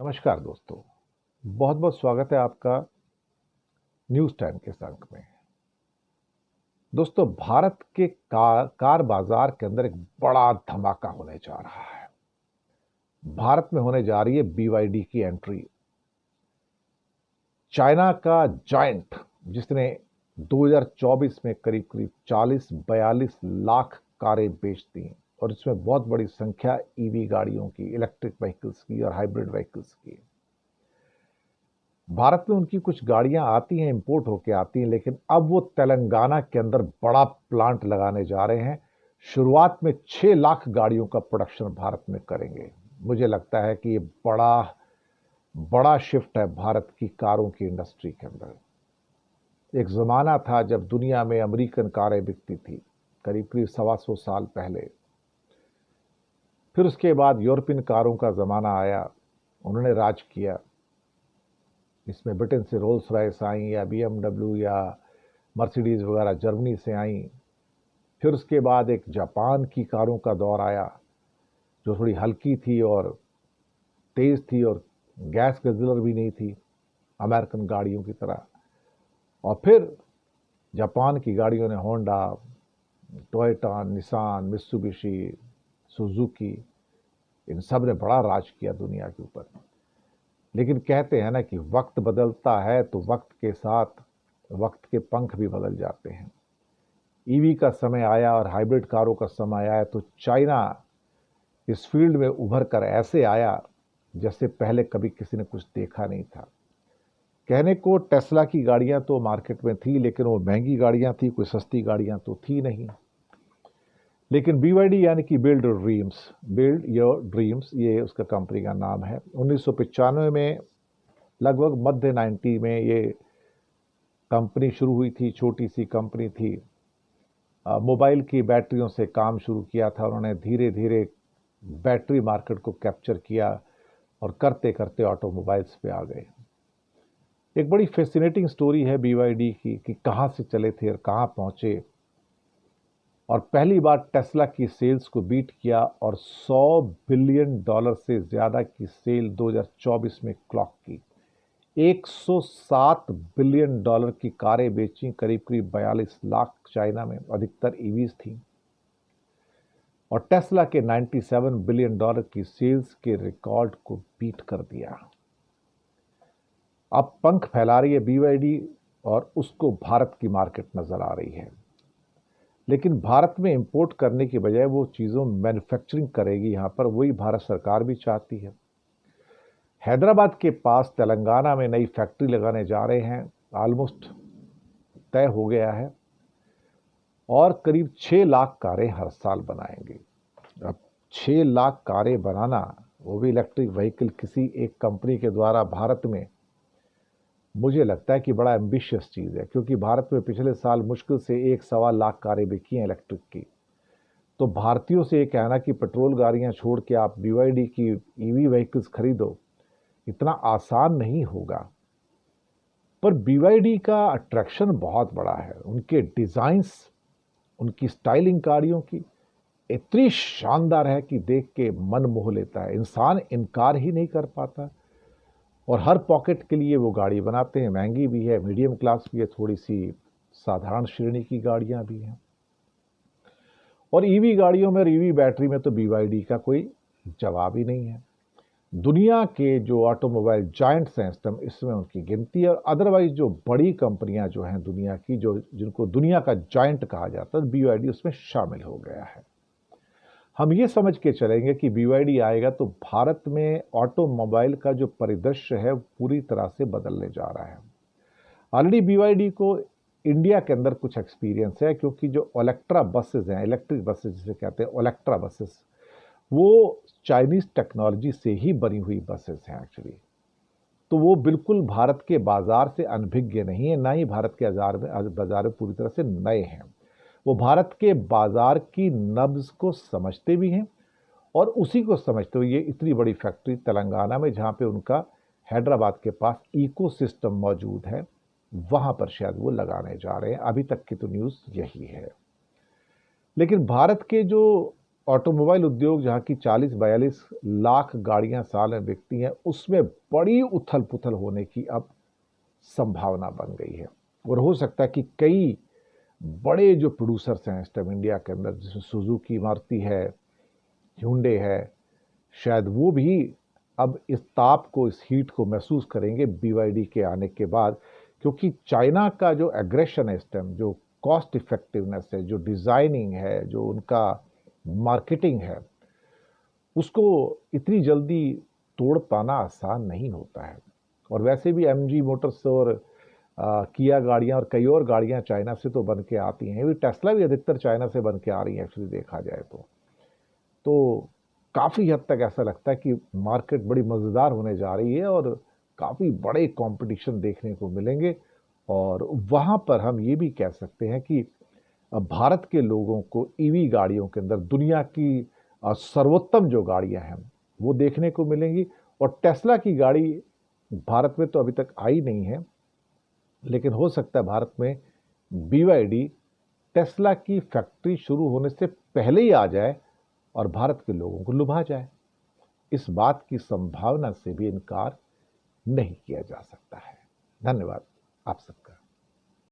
नमस्कार दोस्तों, बहुत बहुत स्वागत है आपका न्यूज़ टाइम के इस अंक में। दोस्तों, भारत के कार बाजार के अंदर एक बड़ा धमाका होने जा रहा है। भारत में होने जा रही है BYD की एंट्री। चाइना का जायंट जिसने 2024 में करीब करीब 40-42 लाख कारें बेच दी और इसमें बहुत बड़ी संख्या ईवी गाड़ियों की, इलेक्ट्रिक व्हीकल्स की और हाइब्रिड व्हीकल्स की। भारत में उनकी कुछ गाड़ियां आती हैं, इंपोर्ट होके आती हैं, लेकिन अब वो तेलंगाना के अंदर बड़ा प्लांट लगाने जा रहे हैं। शुरुआत में 6 लाख गाड़ियों का प्रोडक्शन भारत में करेंगे। मुझे लगता है कि ये बड़ा बड़ा शिफ्ट है भारत की कारों की इंडस्ट्री के अंदर। एक ज़माना था जब दुनिया में अमेरिकन कारें बिकती थी, करीब करीब 125 साल पहले। फिर उसके बाद यूरोपियन कारों का ज़माना आया, उन्होंने राज किया। इसमें ब्रिटेन से रोल्स रॉयस आई या BMW या मर्सिडीज़ वगैरह जर्मनी से आई। फिर उसके बाद एक जापान की कारों का दौर आया जो थोड़ी हल्की थी और तेज़ थी और गैस गज़लर भी नहीं थी अमेरिकन गाड़ियों की तरह। और फिर जापान की गाड़ियों ने Honda, Toyota, Nissan, Mitsubishi, Suzuki, इन सब ने बड़ा राज किया दुनिया के ऊपर। लेकिन कहते हैं ना कि वक्त बदलता है तो वक्त के साथ वक्त के पंख भी बदल जाते हैं। ईवी का समय आया और हाइब्रिड कारों का समय आया तो चाइना इस फील्ड में उभर कर ऐसे आया जैसे पहले कभी किसी ने कुछ देखा नहीं था। कहने को टेस्ला की गाड़ियां तो मार्केट में थी, लेकिन वो महंगी गाड़ियां थी, कोई सस्ती गाड़ियां तो थी नहीं। लेकिन BYD यानी कि बिल्ड योर ड्रीम्स, ये उसका कंपनी का नाम है। 1995 में लगभग मध्य 90 में ये कंपनी शुरू हुई थी। छोटी सी कंपनी थी, मोबाइल की बैटरियों से काम शुरू किया था। उन्होंने धीरे धीरे बैटरी मार्केट को कैप्चर किया और करते करते ऑटोमोबाइल्स पे आ गए। एक बड़ी फैसिनेटिंग स्टोरी है BYD की कि कहाँ से चले थे और कहाँ पहुँचे। और पहली बार टेस्ला की सेल्स को बीट किया और $100 बिलियन से ज़्यादा की सेल 2024 में क्लॉक की। 107 बिलियन डॉलर की कारें बेची, करीब करीब 42 लाख चाइना में, अधिकतर ईवीज थी। और टेस्ला के 97 बिलियन डॉलर की सेल्स के रिकॉर्ड को बीट कर दिया। अब पंख फैला रही है BYD और उसको भारत की मार्केट नजर आ रही है। लेकिन भारत में इंपोर्ट करने की बजाय वो चीज़ों मैन्युफैक्चरिंग करेगी यहाँ पर, वही भारत सरकार भी चाहती है। हैदराबाद के पास तेलंगाना में नई फैक्ट्री लगाने जा रहे हैं, ऑलमोस्ट तय हो गया है। और करीब 6 लाख कारें हर साल बनाएंगे। अब 6 लाख कारें बनाना, वो भी इलेक्ट्रिक व्हीकल, किसी एक कंपनी के द्वारा भारत में, मुझे लगता है कि बड़ा एम्बिशियस चीज़ है। क्योंकि भारत में पिछले साल मुश्किल से 1-1.25 लाख कारें बिकी हैं इलेक्ट्रिक की। तो भारतीयों से ये कहना कि पेट्रोल गाड़ियां छोड़ के आप BYD की ईवी व्हीकल्स खरीदो, इतना आसान नहीं होगा। पर BYD का अट्रैक्शन बहुत बड़ा है। उनके डिज़ाइंस, उनकी स्टाइलिंग गाड़ियों की इतनी शानदार है कि देख के मन मोह लेता है, इंसान इनकार ही नहीं कर पाता। और हर पॉकेट के लिए वो गाड़ी बनाते हैं। महंगी भी है, मीडियम क्लास भी है, थोड़ी सी साधारण श्रेणी की गाड़ियां भी हैं। और ईवी गाड़ियों में और ईवी बैटरी में तो BYD का कोई जवाब ही नहीं है। दुनिया के जो ऑटोमोबाइल जायंट्स हैं इस टाइम, इसमें उनकी गिनती है। और अदरवाइज जो बड़ी कंपनियां जो हैं दुनिया की, जो जिनको दुनिया का जायंट कहा जाता है, BYD उसमें शामिल हो गया है। हम ये समझ के चलेंगे कि BYD आएगा तो भारत में ऑटोमोबाइल का जो परिदृश्य है पूरी तरह से बदलने जा रहा है। ऑलरेडी BYD को इंडिया के अंदर कुछ एक्सपीरियंस है, क्योंकि जो ओलेक्ट्रा बसेस हैं, इलेक्ट्रिक बसेस जिसे कहते हैं ओलेक्ट्रा बसेस, वो चाइनीज टेक्नोलॉजी से ही बनी हुई बसेस हैं एक्चुअली। तो वो बिल्कुल भारत के बाजार से अनभिज्ञ नहीं है, ना ही भारत के बाजार में पूरी तरह से नए हैं। वो भारत के बाजार की नब्ज को समझते भी हैं और उसी को समझते हुए ये इतनी बड़ी फैक्ट्री तेलंगाना में, जहाँ पे उनका हैदराबाद के पास इकोसिस्टम मौजूद है, वहाँ पर शायद वो लगाने जा रहे हैं। अभी तक की तो न्यूज़ यही है। लेकिन भारत के जो ऑटोमोबाइल उद्योग जहाँ की 40-42 लाख गाड़ियां साल में बिकती हैं, उसमें बड़ी उथल पुथल होने की अब संभावना बन गई है। और हो सकता है कि कई बड़े जो प्रोड्यूसर्स हैं इस टाइम इंडिया के अंदर, जिसमें सुजुकी, मारुति है, hyundai है, शायद वो भी अब इस ताप को, इस हीट को महसूस करेंगे BYD के आने के बाद। क्योंकि चाइना का जो एग्रेशन है इस टाइम, जो कॉस्ट इफेक्टिवनेस है, जो डिज़ाइनिंग है, जो उनका मार्केटिंग है, उसको इतनी जल्दी तोड़ पाना आसान नहीं होता है। और वैसे भी MG मोटर्स और किया गाड़ियां और कई और गाड़ियां चाइना से तो बन के आती हैं, भी टेस्ला भी अधिकतर चाइना से बन के आ रही है एक्चुअली देखा जाए तो काफ़ी हद तक ऐसा लगता है कि मार्केट बड़ी मज़ेदार होने जा रही है और काफ़ी बड़े कंपटीशन देखने को मिलेंगे। और वहाँ पर हम ये भी कह सकते हैं कि भारत के लोगों को ईवी गाड़ियों के अंदर दुनिया की सर्वोत्तम जो गाड़ियां हैं वो देखने को मिलेंगी। और टेस्ला की गाड़ी भारत में तो अभी तक आई नहीं है, लेकिन हो सकता है भारत में BYD टेस्ला की फैक्ट्री शुरू होने से पहले ही आ जाए और भारत के लोगों को लुभा जाए। इस बात की संभावना से भी इनकार नहीं किया जा सकता है। धन्यवाद आप सबका।